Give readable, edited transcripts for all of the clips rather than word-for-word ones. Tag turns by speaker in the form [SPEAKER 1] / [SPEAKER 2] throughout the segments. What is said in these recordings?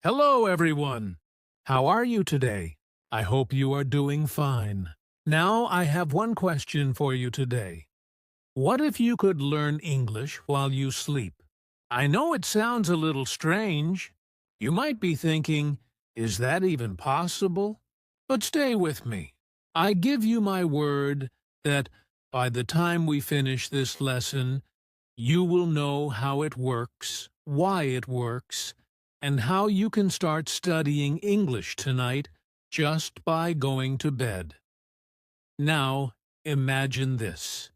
[SPEAKER 1] Hello, everyone. How are you today? I hope you are doing fine. Now, I have one question for you today. What if you could learn English while you sleep? I know it sounds a little strange. You might be thinking, is that even possible? But stay with me. I give you my word that by the time we finish this lesson, you will know how it works, why it works, and how you can start studying English tonight just by going to bed. Now, imagine this.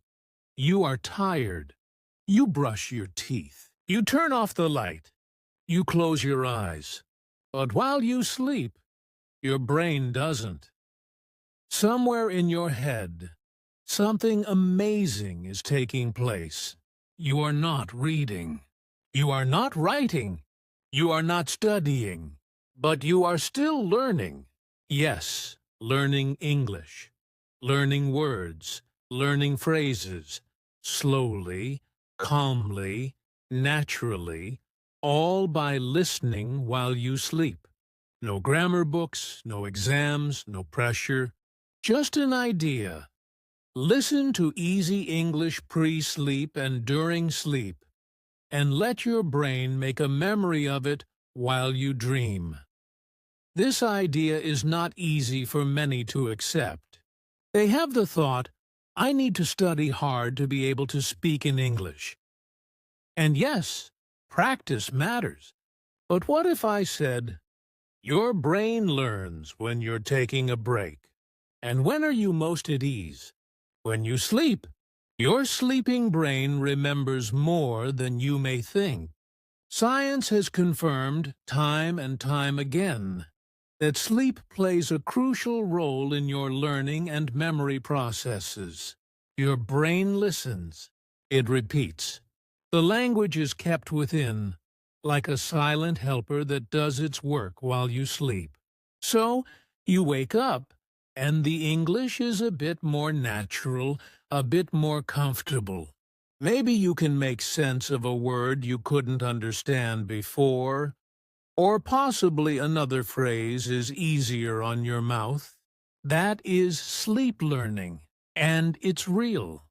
[SPEAKER 1] You are tired. You brush your teeth. You turn off the light. You close your eyes. But while you sleep, your brain doesn't. Somewhere in your head, something amazing is taking place. You are not reading. You are not writing. You are not studying. But you are still learning. Yes, learning English. Learning words. Learning phrases. Slowly, calmly, naturally, all by listening while you sleep. No grammar books, no exams, no pressure. Just an idea. Listen to easy English pre-sleep and during sleep, and let your brain make a memory of it while you dream. This idea is not easy for many to accept. They have the thought, I need to study hard to be able to speak in English. And yes, practice matters. But what if I said, your brain learns when you're taking a break. And when are you most at ease? When you sleep. Your sleeping brain remembers more than you may think. Science has confirmed time and time again that sleep plays a crucial role in your learning and memory processes. Your brain listens. It repeats. The language is kept within, like a silent helper that does its work while you sleep. So, you wake up, and the English is a bit more natural, a bit more comfortable. Maybe you can make sense of a word you couldn't understand before, or possibly another phrase is easier on your mouth. That is sleep learning, and it's real.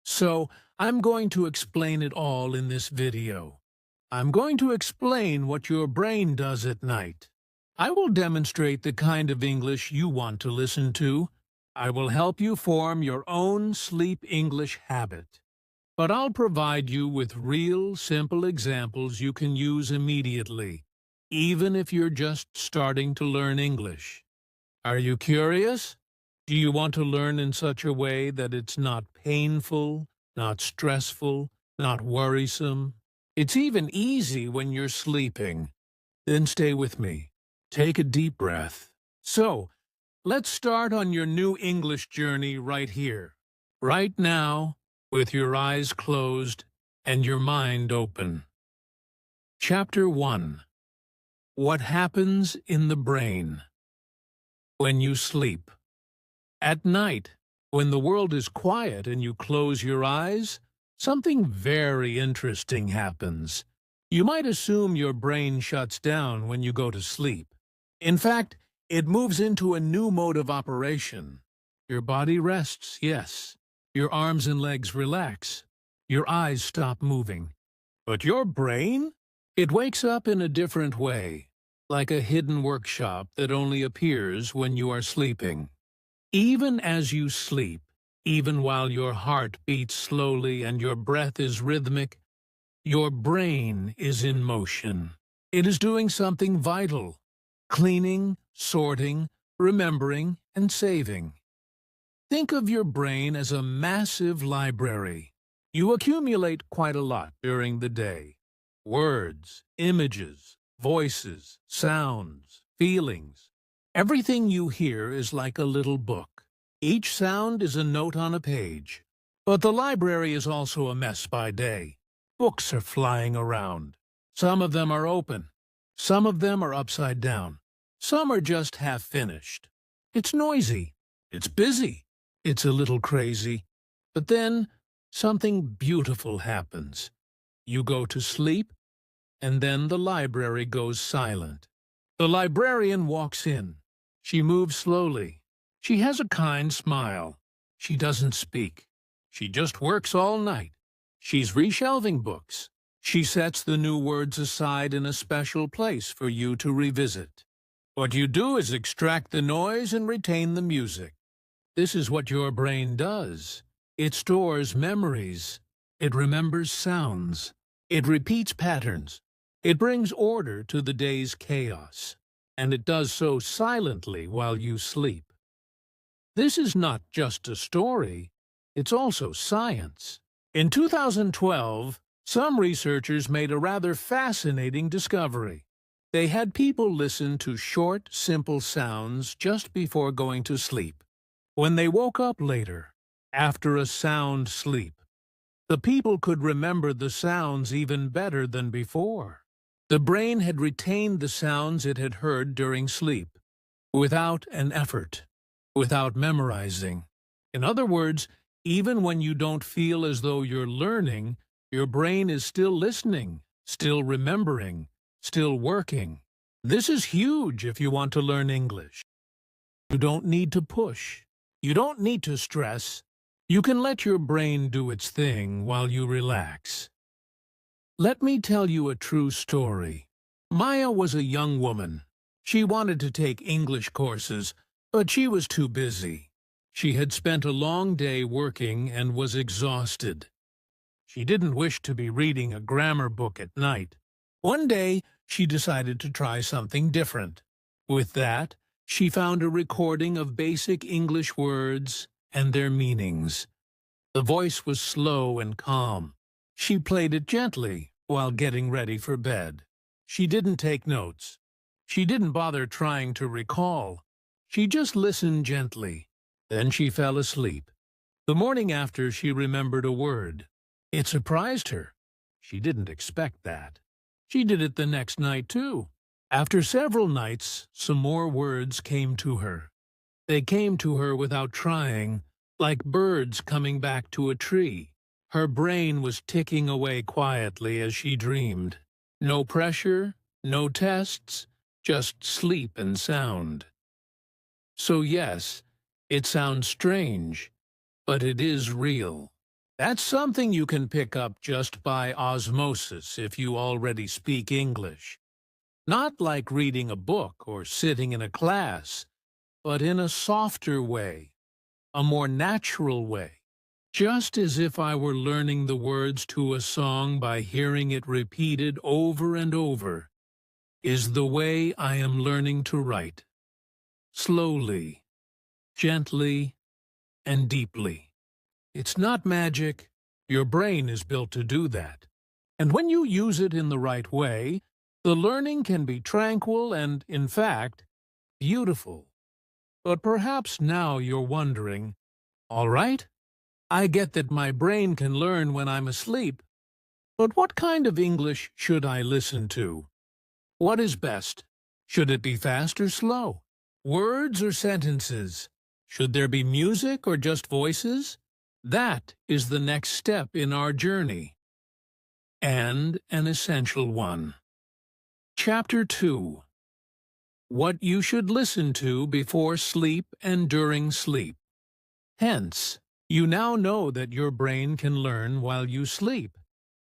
[SPEAKER 1] So, I'm going to explain it all in this video. I'm going to explain what your brain does at night. I will demonstrate the kind of English you want to listen to. I will help you form your own sleep English habit. But I'll provide you with real, simple examples you can use immediately, even if you're just starting to learn English. Are you curious? Do you want to learn in such a way that it's not painful, not stressful, not worrisome? It's even easy when you're sleeping. Then stay with me. Take a deep breath. So, let's start on your new English journey right here, right now, with your eyes closed and your mind open. Chapter 1. What happens in the brain? When you sleep. At night, when the world is quiet and you close your eyes, something very interesting happens. You might assume your brain shuts down when you go to sleep. In fact, it moves into a new mode of operation. Your body rests, yes. Your arms and legs relax. Your eyes stop moving. But your brain? It wakes up in a different way, like a hidden workshop that only appears when you are sleeping. Even as you sleep, even while your heart beats slowly and your breath is rhythmic, your brain is in motion. It is doing something vital, cleaning, sorting, remembering, and saving. Think of your brain as a massive library. You accumulate quite a lot during the day. Words, images, voices, sounds, feelings. Everything you hear is like a little book. Each sound is a note on a page. But the library is also a mess by day. Books are flying around. Some of them are open. Some of them are upside down. Some are just half finished. It's noisy. It's busy. It's a little crazy. But then something beautiful happens. You go to sleep, and then the library goes silent. The librarian walks in. She moves slowly. She has a kind smile. She doesn't speak. She just works all night. She's reshelving books. She sets the new words aside in a special place for you to revisit. What you do is extract the noise and retain the music. This is what your brain does. It stores memories. It remembers sounds. It repeats patterns. It brings order to the day's chaos. And it does so silently while you sleep. This is not just a story, it's also science. In 2012, some researchers made a rather fascinating discovery. They had people listen to short, simple sounds just before going to sleep. When they woke up later, after a sound sleep, the people could remember the sounds even better than before. The brain had retained the sounds it had heard during sleep, without an effort, without memorizing. In other words, even when you don't feel as though you're learning, your brain is still listening, still remembering, still working. This is huge if you want to learn English. You don't need to push. You don't need to stress. You can let your brain do its thing while you relax. Let me tell you a true story. Maya was a young woman. She wanted to take English courses, but she was too busy. She had spent a long day working and was exhausted. She didn't wish to be reading a grammar book at night. One day, she decided to try something different. With that, she found a recording of basic English words and their meanings. The voice was slow and calm. She played it gently while getting ready for bed. She didn't take notes. She didn't bother trying to recall. She just listened gently. Then she fell asleep. The morning after, she remembered a word. It surprised her. She didn't expect that. She did it the next night, too. After several nights, some more words came to her. They came to her without trying, like birds coming back to a tree. Her brain was ticking away quietly as she dreamed. No pressure, no tests, just sleep and sound. So yes, it sounds strange, but it is real. That's something you can pick up just by osmosis if you already speak English. Not like reading a book or sitting in a class, but in a softer way, a more natural way. Just as if I were learning the words to a song by hearing it repeated over and over, is the way I am learning to write. Slowly, gently, and deeply. It's not magic. Your brain is built to do that. And when you use it in the right way, the learning can be tranquil and, in fact, beautiful. But perhaps now you're wondering, all right, I get that my brain can learn when I'm asleep, but what kind of English should I listen to? What is best? Should it be fast or slow? Words or sentences? Should there be music or just voices? That is the next step in our journey, and an essential one. Chapter 2. What you should listen to before sleep and during sleep. Hence, you now know that your brain can learn while you sleep.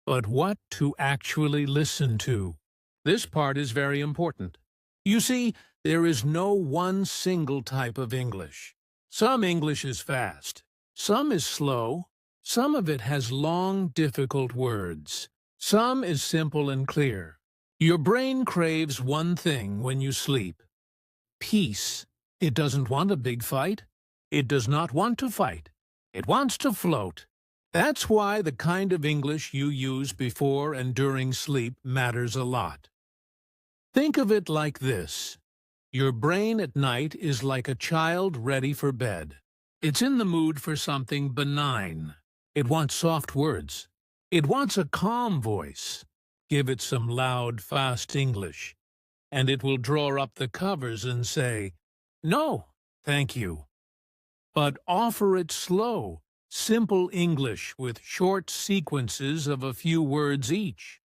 [SPEAKER 1] But what to actually listen to? This part is very important. You see, there is no one single type of English. Some English is fast. Some is slow. Some of it has long, difficult words. Some is simple and clear. Your brain craves one thing when you sleep: peace. It doesn't want a big fight. It does not want to fight. It wants to float. That's why the kind of English you use before and during sleep matters a lot. Think of it like this. Your brain at night is like a child ready for bed. It's in the mood for something benign. It wants soft words. It wants a calm voice. Give it some loud, fast English, and it will draw up the covers and say, "No, thank you." But offer it slow, simple English with short sequences of a few words each.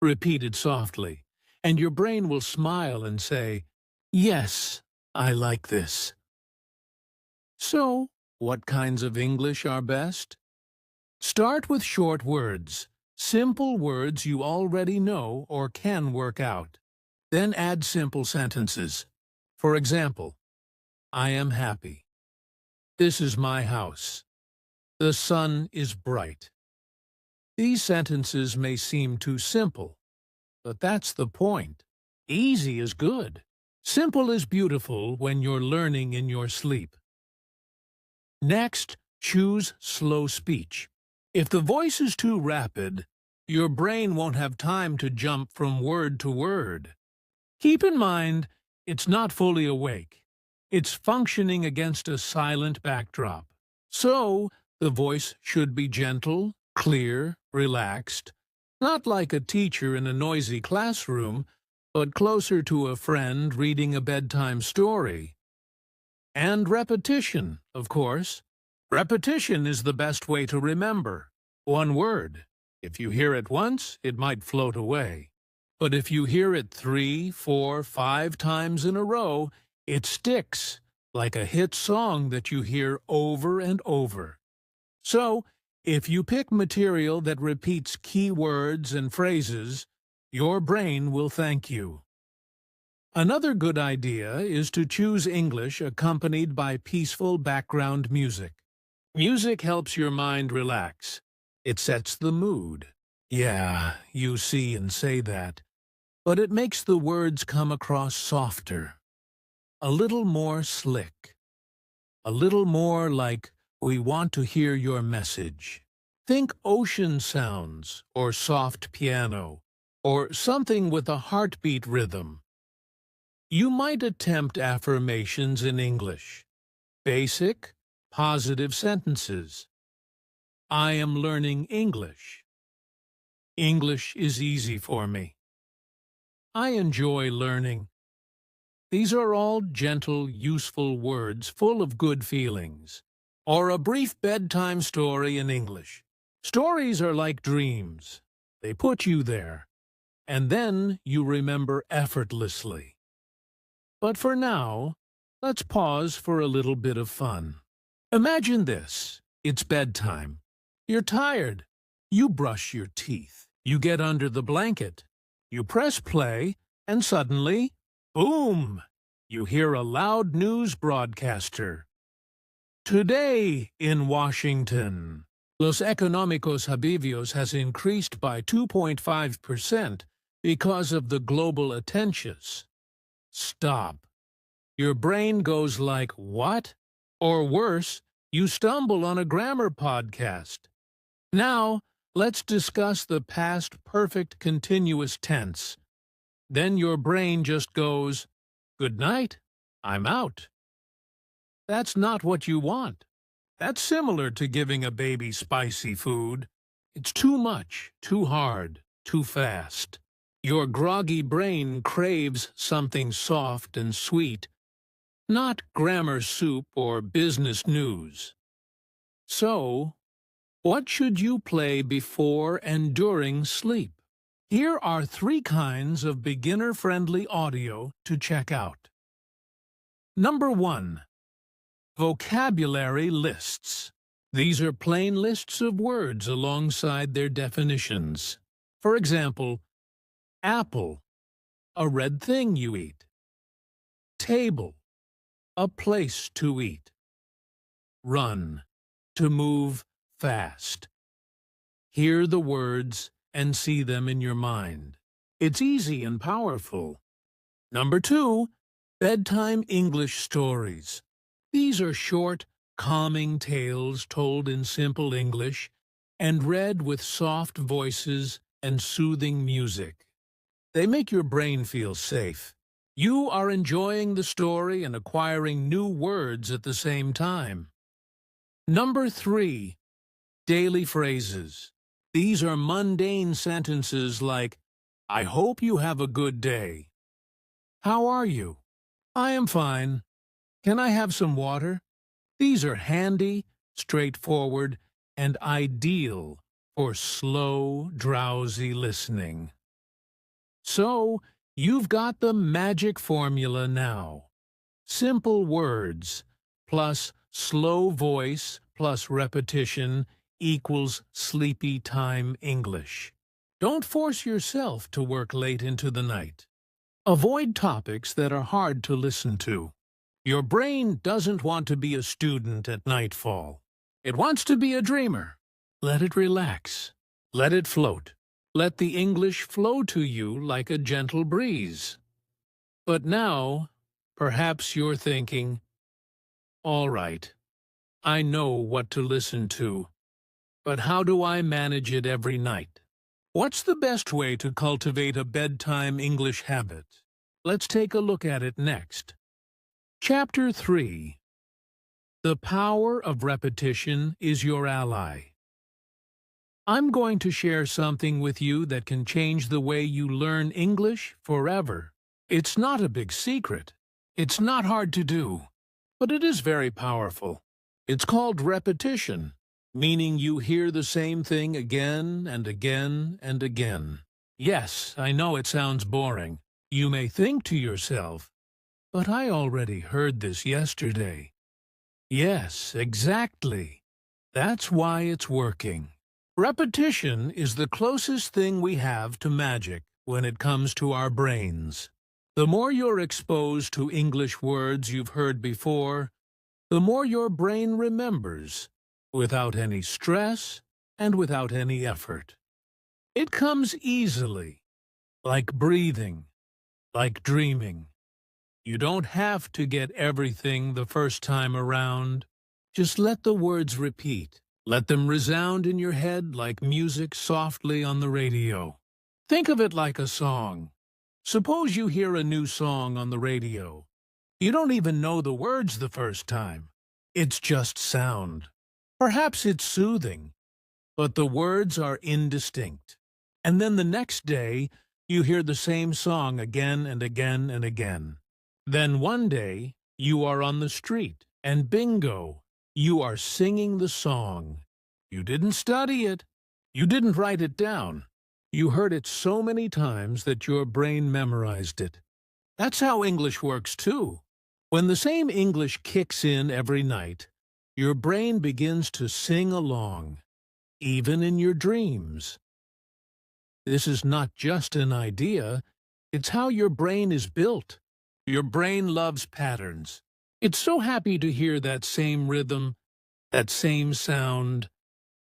[SPEAKER 1] Repeat it softly, and your brain will smile and say, "Yes, I like this." So, what kinds of English are best? Start with short words, simple words you already know or can work out. Then add simple sentences. For example, I am happy. This is my house. The sun is bright. These sentences may seem too simple, but that's the point. Easy is good. Simple is beautiful when you're learning in your sleep. Next, choose slow speech. If the voice is too rapid, your brain won't have time to jump from word to word. Keep in mind, it's not fully awake. It's functioning against a silent backdrop. So, the voice should be gentle, clear, relaxed, not like a teacher in a noisy classroom, but closer to a friend reading a bedtime story. And repetition, of course. Repetition is the best way to remember. One word. If you hear it once, it might float away. But if you hear it 3, 4, 5 times in a row, it sticks, like a hit song that you hear over and over. So, if you pick material that repeats key words and phrases, your brain will thank you. Another good idea is to choose English accompanied by peaceful background music. Music helps your mind relax. It sets the mood. Yeah, you see and say that. But it makes the words come across softer. A little more slick. A little more like, we want to hear your message. Think ocean sounds, or soft piano, or something with a heartbeat rhythm. You might attempt affirmations in English. Basic, positive sentences. I am learning English. English is easy for me. I enjoy learning. These are all gentle, useful words full of good feelings. Or a brief bedtime story in English. Stories are like dreams. They put you there, and then you remember effortlessly. But for now, let's pause for a little bit of fun. Imagine this. It's bedtime. You're tired. You brush your teeth. You get under the blanket. You press play, and suddenly, boom! You hear a loud news broadcaster. Today in Washington, Los Económicos Habibios has increased by 2.5% because of the global attentions. Stop. Your brain goes like, what? Or worse, you stumble on a grammar podcast. Now, let's discuss the past perfect continuous tense. Then your brain just goes, good night, I'm out. That's not what you want. That's similar to giving a baby spicy food. It's too much, too hard, too fast. Your groggy brain craves something soft and sweet, not grammar soup or business news. So, what should you play before and during sleep? Here are 3 kinds of beginner-friendly audio to check out. Number 1. Vocabulary lists. These are plain lists of words alongside their definitions. For example, apple, a red thing you eat. Table, a place to eat. Run, to move fast. Hear the words and see them in your mind. It's easy and powerful. Number 2, bedtime English stories. These are short, calming tales told in simple English and read with soft voices and soothing music. They make your brain feel safe. You are enjoying the story and acquiring new words at the same time. Number 3, daily phrases. These are mundane sentences like, I hope you have a good day. How are you? I am fine. Can I have some water? These are handy, straightforward, and ideal for slow, drowsy listening. So, you've got the magic formula now. Simple words plus slow voice plus repetition equals sleepy time English. Don't force yourself to work late into the night. Avoid topics that are hard to listen to. Your brain doesn't want to be a student at nightfall. It wants to be a dreamer. Let it relax. Let it float. Let the English flow to you like a gentle breeze. But now, perhaps you're thinking, all right, I know what to listen to, but how do I manage it every night? What's the best way to cultivate a bedtime English habit? Let's take a look at it next. Chapter 3. The power of repetition is your ally. I'm going to share something with you that can change the way you learn English forever. It's not a big secret. It's not hard to do, but it is very powerful. It's called repetition, meaning you hear the same thing again and again and again. Yes, I know it sounds boring. You may think to yourself, but I already heard this yesterday. Yes, exactly. That's why it's working. Repetition is the closest thing we have to magic when it comes to our brains. The more you're exposed to English words you've heard before, the more your brain remembers, without any stress and without any effort. It comes easily, like breathing, like dreaming. You don't have to get everything the first time around. Just let the words repeat. Let them resound in your head like music softly on the radio. Think of it like a song. Suppose you hear a new song on the radio. You don't even know the words the first time. It's just sound. Perhaps it's soothing, but the words are indistinct. And then the next day, you hear the same song again and again and again. Then one day, you are on the street, and bingo, you are singing the song. You didn't study it. You didn't write it down. You heard it so many times that your brain memorized it. That's how English works, too. When the same English kicks in every night, your brain begins to sing along, even in your dreams. This is not just an idea. It's how your brain is built. Your brain loves patterns. It's so happy to hear that same rhythm, that same sound,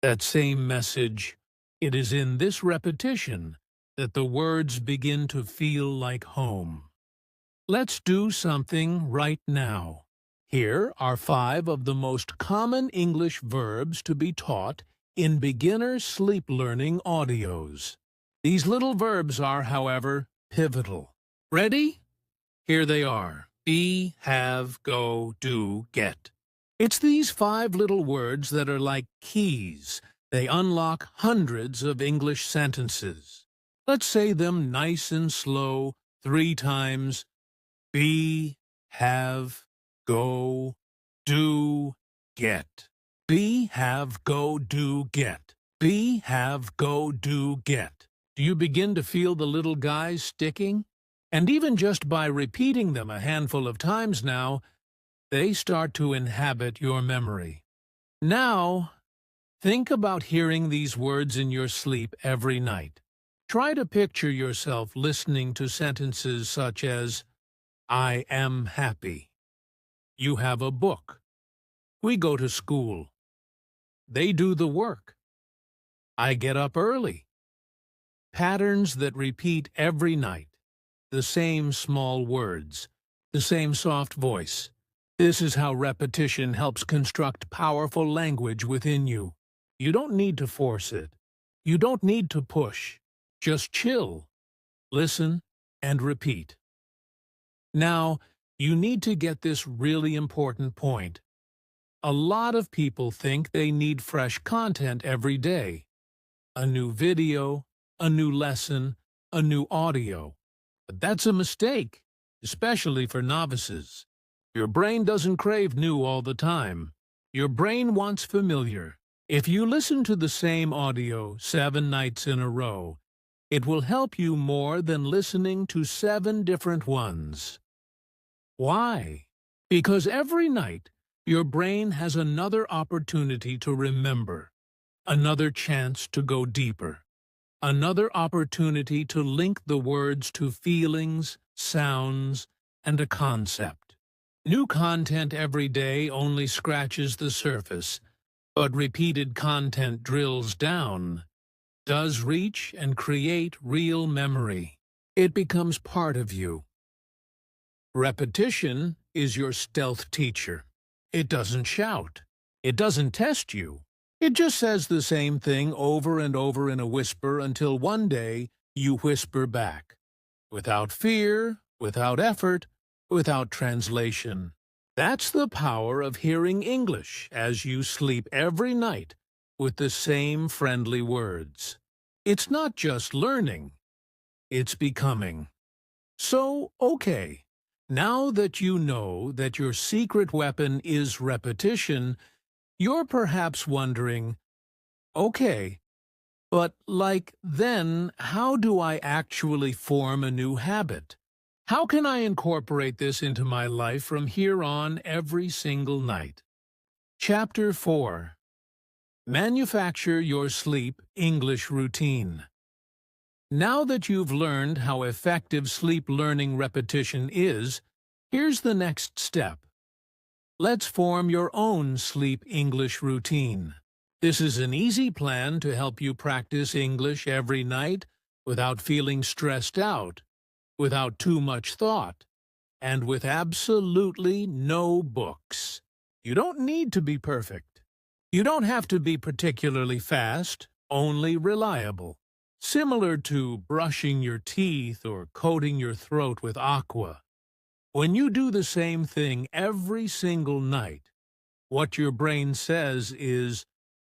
[SPEAKER 1] that same message. It is in this repetition that the words begin to feel like home. Let's do something right now. Here are 5 of the most common English verbs to be taught in beginner sleep learning audios. These little verbs are, however, pivotal. Ready? Here they are. Be, have, go, do, get. It's these 5 little words that are like keys. They unlock hundreds of English sentences. Let's say them nice and slow 3 times. Be, have, go, do, get. Be, have, go, do, get. Be, have, go, do, get. Do you begin to feel the little guys sticking? And even just by repeating them a handful of times now, they start to inhabit your memory. Now, think about hearing these words in your sleep every night. Try to picture yourself listening to sentences such as, I am happy. You have a book. We go to school. They do the work. I get up early. Patterns that repeat every night. The same small words, the same soft voice. This is how repetition helps construct powerful language within you. You don't need to force it. You don't need to push. Just chill, listen, and repeat. Now, you need to get this really important point. A lot of people think they need fresh content every day. A new video, a new lesson, a new audio. But that's a mistake, especially for novices. Your brain doesn't crave new all the time. Your brain wants familiar. If you listen to the same audio 7 nights in a row, It will help you more than listening to 7 different ones. Why? Because every night, your brain has another opportunity to remember, another chance to go deeper, another opportunity to link the words to feelings, sounds, and a concept. New content every day only scratches the surface, but repeated content drills down, does reach and create real memory. It becomes part of you. Repetition is your stealth teacher. It doesn't shout. It doesn't test you. It just says the same thing over and over in a whisper until one day you whisper back. Without fear, without effort, without translation. That's the power of hearing English as you sleep every night with the same friendly words. It's not just learning, it's becoming. So, okay, now that you know that your secret weapon is repetition, you're perhaps wondering, okay, but then how do I actually form a new habit? How can I incorporate this into my life from here on every single night? Chapter 4. Manufacture your sleep English routine. Now that you've learned how effective sleep learning repetition is, here's the next step. Let's form your own sleep English routine. This is an easy plan to help you practice English every night without feeling stressed out, without too much thought, and with absolutely no books. You don't need to be perfect. You don't have to be particularly fast, only reliable. Similar to brushing your teeth or coating your throat with aqua. When you do the same thing every single night, what your brain says is,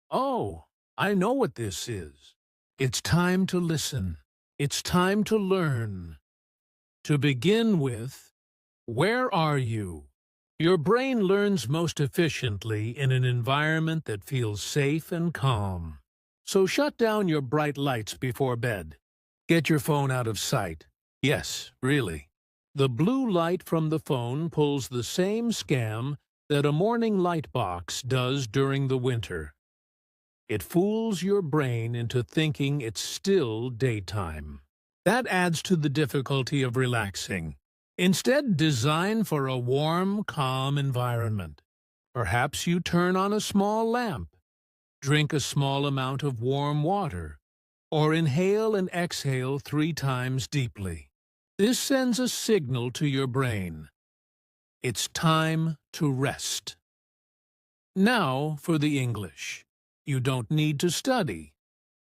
[SPEAKER 1] "Oh, I know what this is. It's time to listen. It's time to learn." To begin with, where are you? Your brain learns most efficiently in an environment that feels safe and calm. So shut down your bright lights before bed. Get your phone out of sight. Yes, really. The blue light from the phone pulls the same scam that a morning light box does during the winter. It fools your brain into thinking it's still daytime. That adds to the difficulty of relaxing. Instead, design for a warm, calm environment. Perhaps you turn on a small lamp, drink a small amount of warm water, or inhale and exhale 3 times deeply. This sends a signal to your brain. It's time to rest. Now for the English. You don't need to study.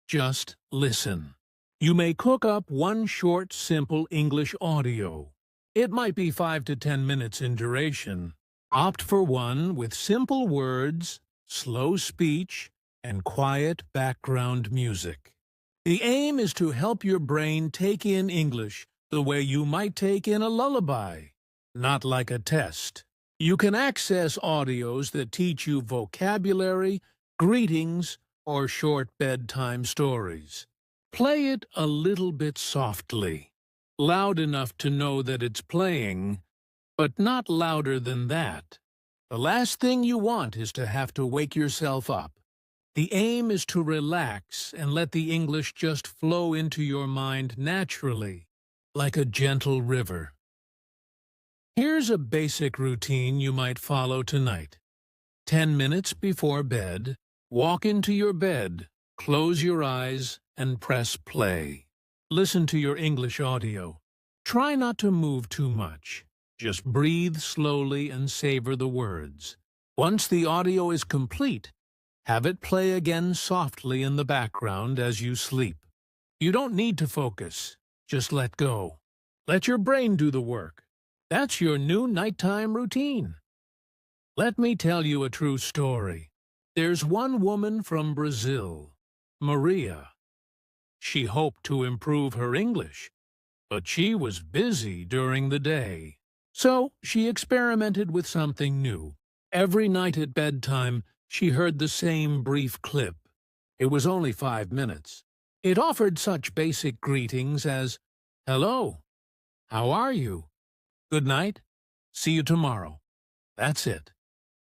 [SPEAKER 1] Just listen. You may cook up one short, simple English audio. It might be 5 to 10 minutes in duration. Opt for one with simple words, slow speech, and quiet background music. The aim is to help your brain take in English the way you might take in a lullaby, not like a test. You can access audios that teach you vocabulary, greetings, or short bedtime stories. Play it a little bit softly. Loud enough to know that it's playing, but not louder than that. The last thing you want is to have to wake yourself up. The aim is to relax and let the English just flow into your mind naturally, like a gentle river. Here's a basic routine you might follow tonight. 10 minutes before bed, walk into your bed, close your eyes, and press play. Listen to your English audio. Try not to move too much. Just breathe slowly and savor the words. Once the audio is complete, have it play again softly in the background as you sleep. You don't need to focus. Just let go. Let your brain do the work. That's your new nighttime routine. Let me tell you a true story. There's one woman from Brazil, Maria. She hoped to improve her English, but she was busy during the day. So she experimented with something new. Every night at bedtime, she heard the same brief clip. It was only 5 minutes, It offered such basic greetings as, "Hello, how are you? Good night, see you tomorrow." That's it.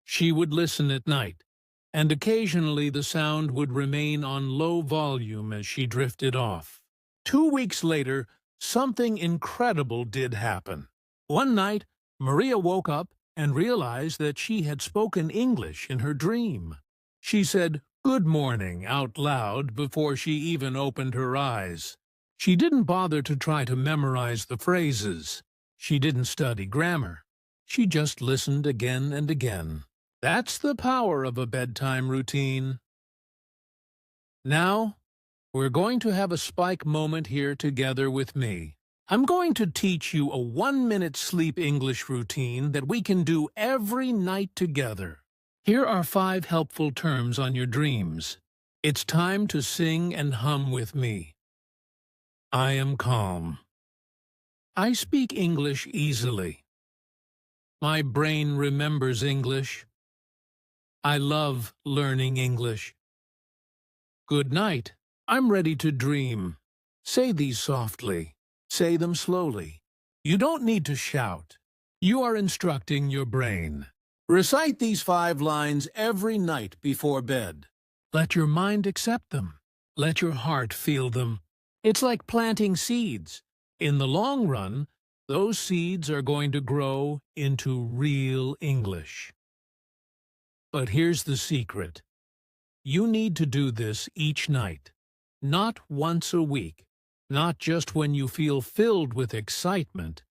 [SPEAKER 1] She would listen at night, and occasionally the sound would remain on low volume as she drifted off. 2 weeks later, something incredible did happen. One night, Maria woke up and realized that she had spoken English in her dream. She said, "Good morning," out loud before she even opened her eyes. She didn't bother to try to memorize the phrases. She didn't study grammar. She just listened again and again. That's the power of a bedtime routine. Now, we're going to have a spike moment here together with me. I'm going to teach you a 1-minute sleep English routine that we can do every night together. Here are 5 helpful terms on your dreams. It's time to sing and hum with me. I am calm. I speak English easily. My brain remembers English. I love learning English. Good night. I'm ready to dream. Say these softly. Say them slowly. You don't need to shout. You are instructing your brain. Recite these 5 lines every night before bed. Let your mind accept them. Let your heart feel them. It's like planting seeds. In the long run, those seeds are going to grow into real English. But here's the secret. You need to do this each night, not once a week, not just when you feel filled with excitement.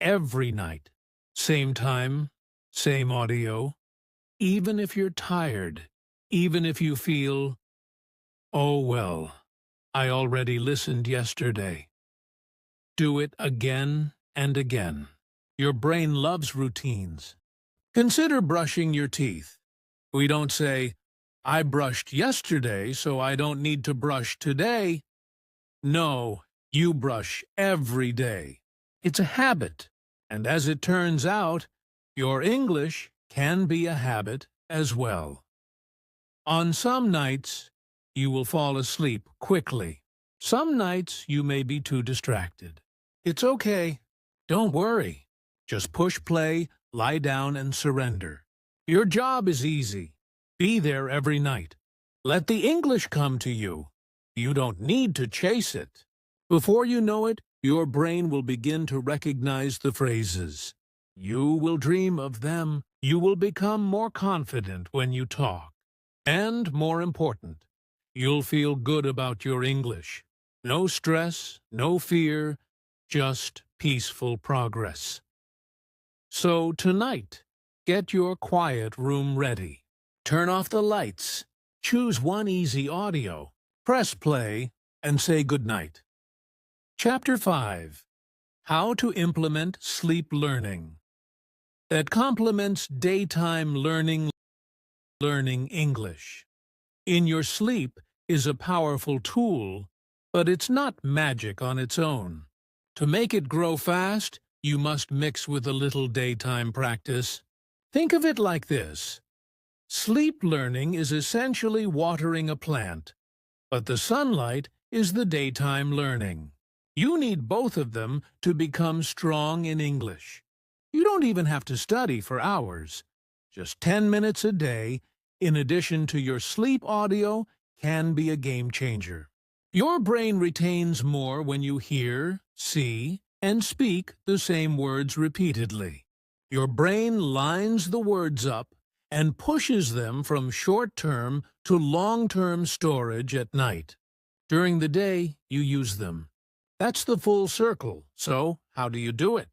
[SPEAKER 1] Every night, same time, same audio, even if you're tired, even if you feel, "Oh well, I already listened yesterday." Do it again and again. Your brain loves routines. Consider brushing your teeth. We don't say, "I brushed yesterday, so I don't need to brush today." No, you brush every day. It's a habit, and as it turns out, your English can be a habit as well. On some nights, you will fall asleep quickly. Some nights, you may be too distracted. It's okay. Don't worry. Just push play, lie down, and surrender. Your job is easy. Be there every night. Let the English come to you. You don't need to chase it. Before you know it, your brain will begin to recognize the phrases. You will dream of them. You will become more confident when you talk. And more important, you'll feel good about your English. No stress, no fear, just peaceful progress. So tonight, get your quiet room ready. Turn off the lights. Choose one easy audio. Press play and say goodnight. Chapter 5. How to implement sleep learning that complements daytime learning English. In your sleep is a powerful tool, but it's not magic on its own. To make it grow fast, you must mix with a little daytime practice. Think of it like this. Sleep learning is essentially watering a plant, but the sunlight is the daytime learning. You need both of them to become strong in English. You don't even have to study for hours. Just 10 minutes a day, in addition to your sleep audio, can be a game changer. Your brain retains more when you hear, see, and speak the same words repeatedly. Your brain lines the words up and pushes them from short-term to long-term storage at night. During the day, you use them. That's the full circle. So, how do you do it?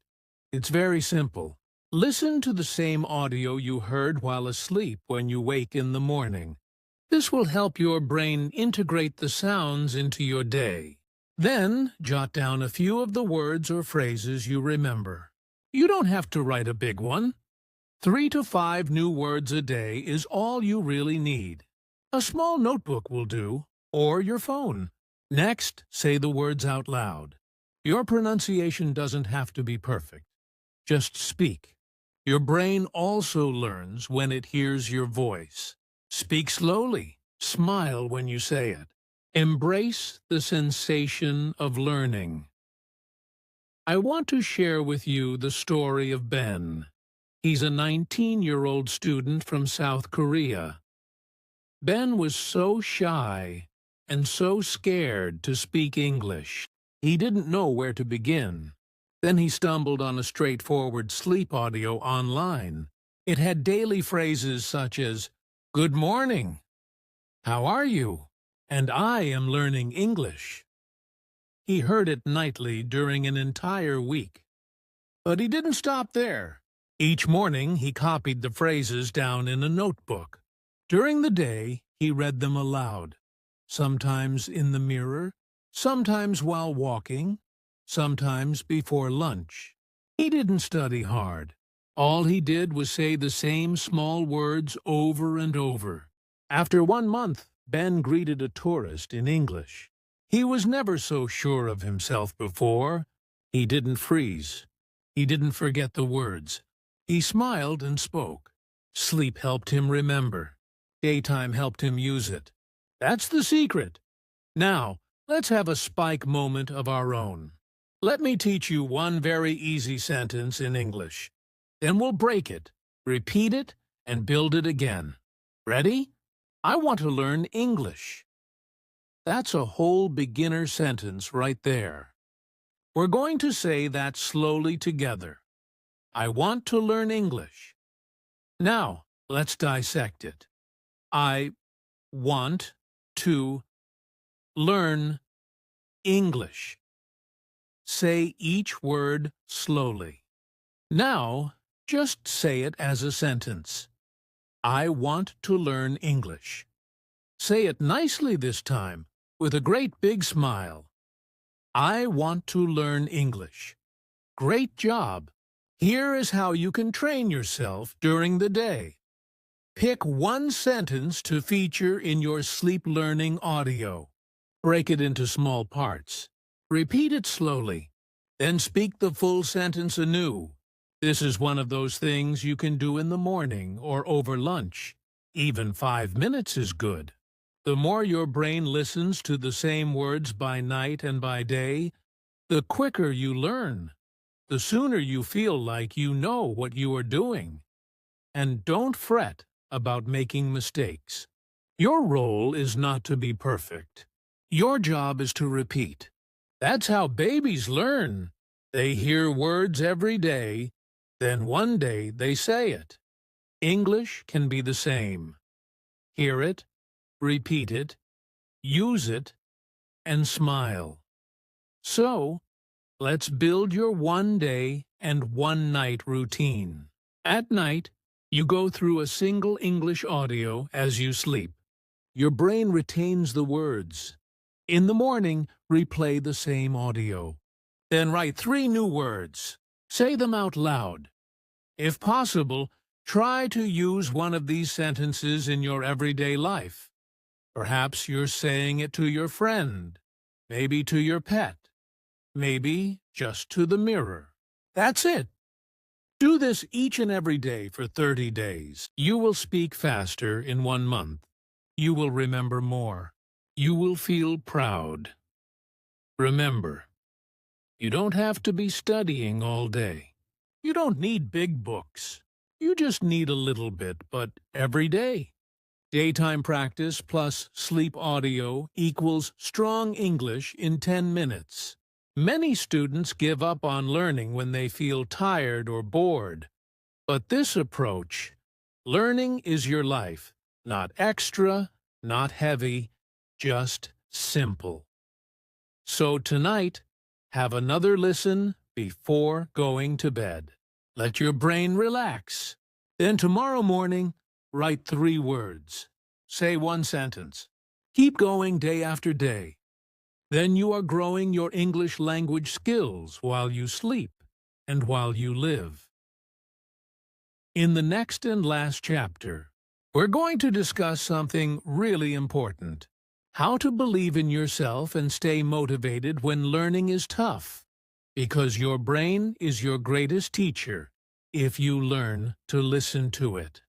[SPEAKER 1] It's very simple. Listen to the same audio you heard while asleep when you wake in the morning. This will help your brain integrate the sounds into your day. Then, jot down a few of the words or phrases you remember. You don't have to write a big one. 3 to 5 new words a day is all you really need. A small notebook will do, or your phone. Next, say the words out loud. Your pronunciation doesn't have to be perfect. Just speak. Your brain also learns when it hears your voice. Speak slowly. Smile when you say it. Embrace the sensation of learning. I want to share with you the story of Ben. He's a 19-year-old student from South Korea. Ben was so shy and so scared to speak English. He didn't know where to begin. Then he stumbled on a straightforward sleep audio online. It had daily phrases such as, "Good morning," "How are you?" and "I am learning English." He heard it nightly during an entire week. But he didn't stop there. Each morning he copied the phrases down in a notebook. During the day, he read them aloud, sometimes in the mirror, sometimes while walking, sometimes before lunch. He didn't study hard. All he did was say the same small words over and over. After 1 month, Ben greeted a tourist in English. He was never so sure of himself before. He didn't freeze. He didn't forget the words. He smiled and spoke. Sleep helped him remember. Daytime helped him use it. That's the secret. Now, let's have a spike moment of our own. Let me teach you one very easy sentence in English. Then we'll break it, repeat it, and build it again. Ready? I want to learn English. That's a whole beginner sentence right there. We're going to say that slowly together. I want to learn English. Now, let's dissect it. I want to learn English. Say each word slowly. Now, just say it as a sentence. I want to learn English. Say it nicely this time, with a great big smile. I want to learn English. Great job. Here is how you can train yourself during the day. Pick one sentence to feature in your sleep learning audio. Break it into small parts. Repeat it slowly. Then speak the full sentence anew. This is one of those things you can do in the morning or over lunch. Even 5 minutes is good. The more your brain listens to the same words by night and by day, the quicker you learn. The sooner you feel like you know what you are doing. And don't fret about making mistakes. Your role is not to be perfect. Your job is to repeat. That's how babies learn. They hear words every day, then one day they say it. English can be the same. Hear it, repeat it, use it, and smile. So, let's build your 1 day and 1 night routine. At night, you go through a single English audio as you sleep. Your brain retains the words. In the morning, replay the same audio. Then write 3 new words. Say them out loud. If possible, try to use one of these sentences in your everyday life. Perhaps you're saying it to your friend, maybe to your pet, maybe just to the mirror. That's it. Do this each and every day for 30 days. You will speak faster in 1 month. You will remember more. You will feel proud. Remember, you don't have to be studying all day. You don't need big books. You just need a little bit, but every day. Daytime practice plus sleep audio equals strong English in 10 minutes. Many students give up on learning when they feel tired or bored. But this approach, learning is your life, not extra, not heavy, just simple. So tonight, have another listen before going to bed. Let your brain relax. Then tomorrow morning, write 3 words. Say 1 sentence. Keep going day after day. Then you are growing your English language skills while you sleep and while you live. In the next and last chapter, we're going to discuss something really important. How to believe in yourself and stay motivated when learning is tough. Because your brain is your greatest teacher if you learn to listen to it.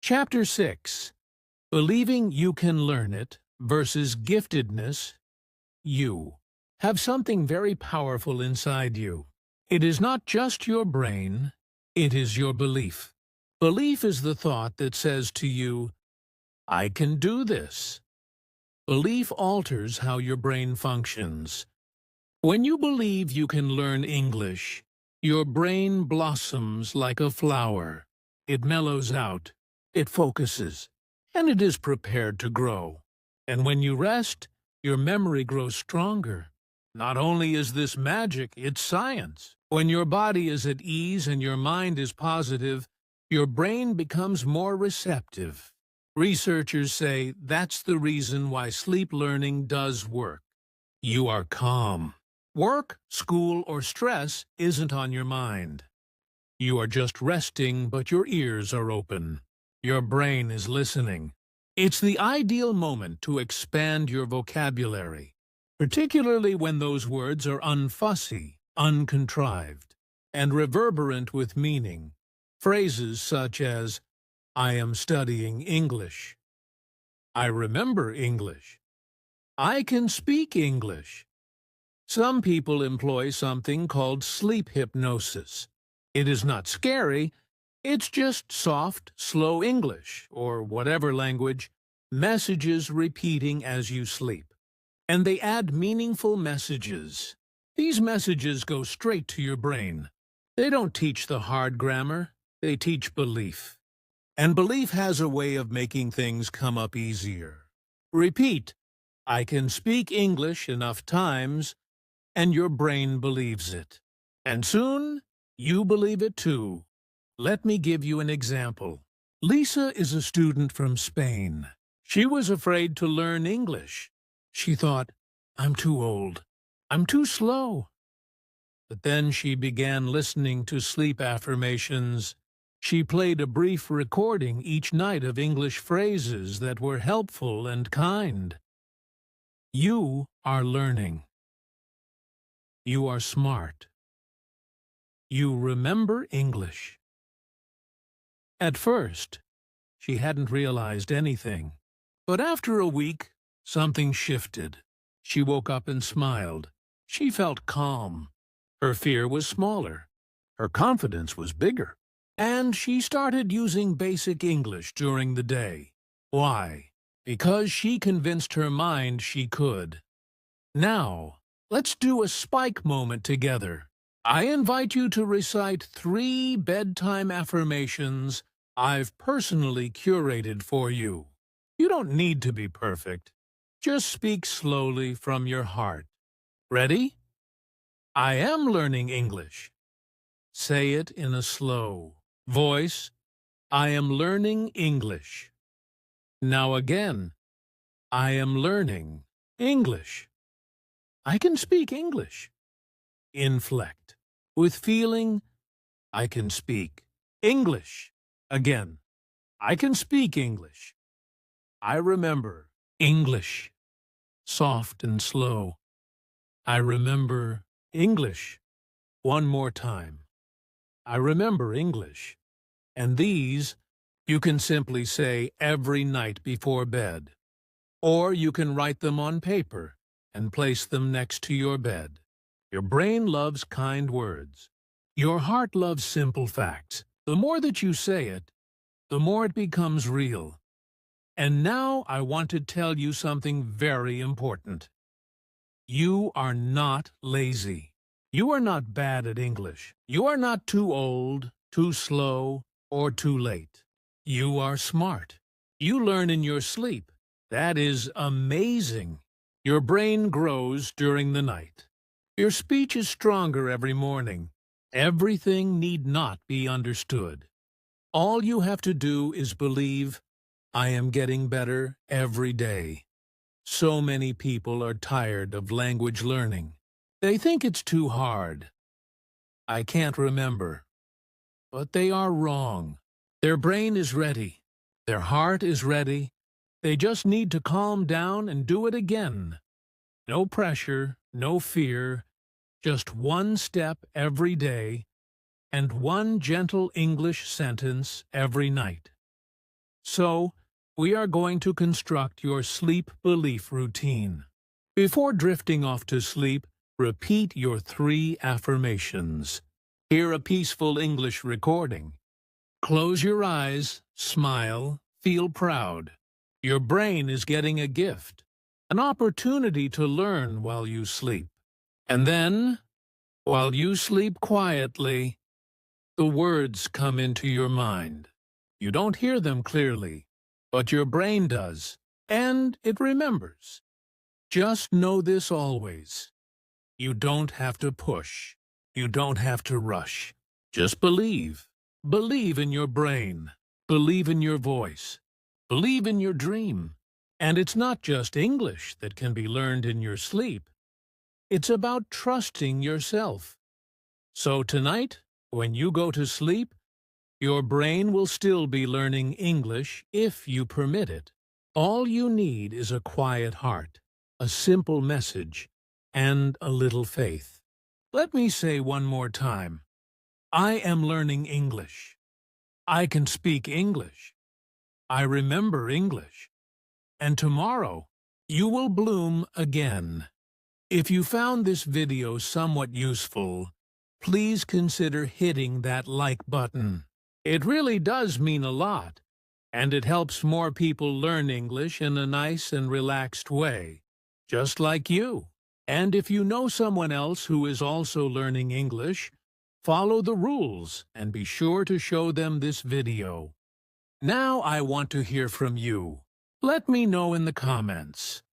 [SPEAKER 1] Chapter 6. Believing you can learn it versus giftedness, you have something very powerful inside you. It is not just your brain, it is your belief. Belief is the thought that says to you, I can do this. Belief alters how your brain functions. When you believe you can learn English, your brain blossoms like a flower. It mellows out, it focuses, and it is prepared to grow. And when you rest, your memory grows stronger. Not only is this magic, it's science. When your body is at ease and your mind is positive, your brain becomes more receptive. Researchers say that's the reason why sleep learning does work. You are calm. Work, school, or stress isn't on your mind. You are just resting, but your ears are open. Your brain is listening. It's the ideal moment to expand your vocabulary, particularly when those words are unfussy, uncontrived, and reverberant with meaning. Phrases such as, I am studying English. I remember English. I can speak English. Some people employ something called sleep hypnosis. It is not scary, it's just soft, slow English, or whatever language, messages repeating as you sleep. And they add meaningful messages. These messages go straight to your brain. They don't teach the hard grammar, they teach belief. And belief has a way of making things come up easier. Repeat, I can speak English enough times, and your brain believes it. And soon, you believe it too. Let me give you an example. Lisa is a student from Spain. She was afraid to learn English. She thought, I'm too old. I'm too slow. But then she began listening to sleep affirmations. She played a brief recording each night of English phrases that were helpful and kind. You are learning. You are smart. You remember English. At first, she hadn't realized anything. But after a week, something shifted. She woke up and smiled. She felt calm. Her fear was smaller. Her confidence was bigger. And she started using basic English during the day. Why? Because she convinced her mind she could. Now, let's do a spike moment together. I invite you to recite 3 bedtime affirmations I've personally curated for you. You don't need to be perfect. Just speak slowly from your heart. Ready? I am learning English. Say it in a slow voice. I am learning English. Now again. I am learning English. I can speak English. Inflect. With feeling, I can speak English. Again. I can speak English. I remember English. Soft and slow. I remember English. One more time. I remember English. And these you can simply say every night before bed. Or you can write them on paper and place them next to your bed. Your brain loves kind words. Your heart loves simple facts. The more that you say it, the more it becomes real. And now I want to tell you something very important. You are not lazy. You are not bad at English. You are not too old, too slow, or too late. You are smart. You learn in your sleep. That is amazing. Your brain grows during the night. Your speech is stronger every morning. Everything need not be understood. All you have to do is believe, I am getting better every day. So many people are tired of language learning. They think it's too hard. I can't remember. But they are wrong. Their brain is ready. Their heart is ready. They just need to calm down and do it again. No pressure, no fear, just one step every day, and one gentle English sentence every night. So, we are going to construct your sleep belief routine. Before drifting off to sleep, repeat your 3 affirmations. Hear a peaceful English recording. Close your eyes, smile, feel proud. Your brain is getting a gift, an opportunity to learn while you sleep. And then, while you sleep quietly, the words come into your mind. You don't hear them clearly, but your brain does, and it remembers. Just know this always. You don't have to push. You don't have to rush. Just believe. Believe in your brain. Believe in your voice. Believe in your dream. And it's not just English that can be learned in your sleep. It's about trusting yourself. So tonight, when you go to sleep, your brain will still be learning English if you permit it. All you need is a quiet heart, a simple message, and a little faith. Let me say one more time. I am learning English. I can speak English. I remember English. And tomorrow, you will bloom again. If you found this video somewhat useful, please consider hitting that like button. It really does mean a lot, and it helps more people learn English in a nice and relaxed way, just like you. And if you know someone else who is also learning English, follow the rules and be sure to show them this video. Now I want to hear from you. Let me know in the comments.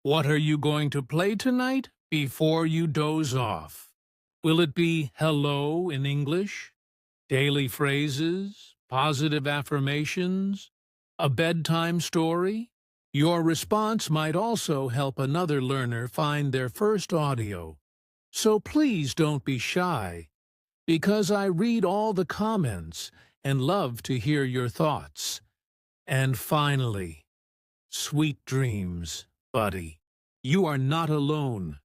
[SPEAKER 1] What are you going to play tonight before you doze off? Will it be hello in English, daily phrases, positive affirmations, a bedtime story? Your response might also help another learner find their first audio. So please don't be shy, because I read all the comments and love to hear your thoughts. And finally, sweet dreams, buddy. You are not alone.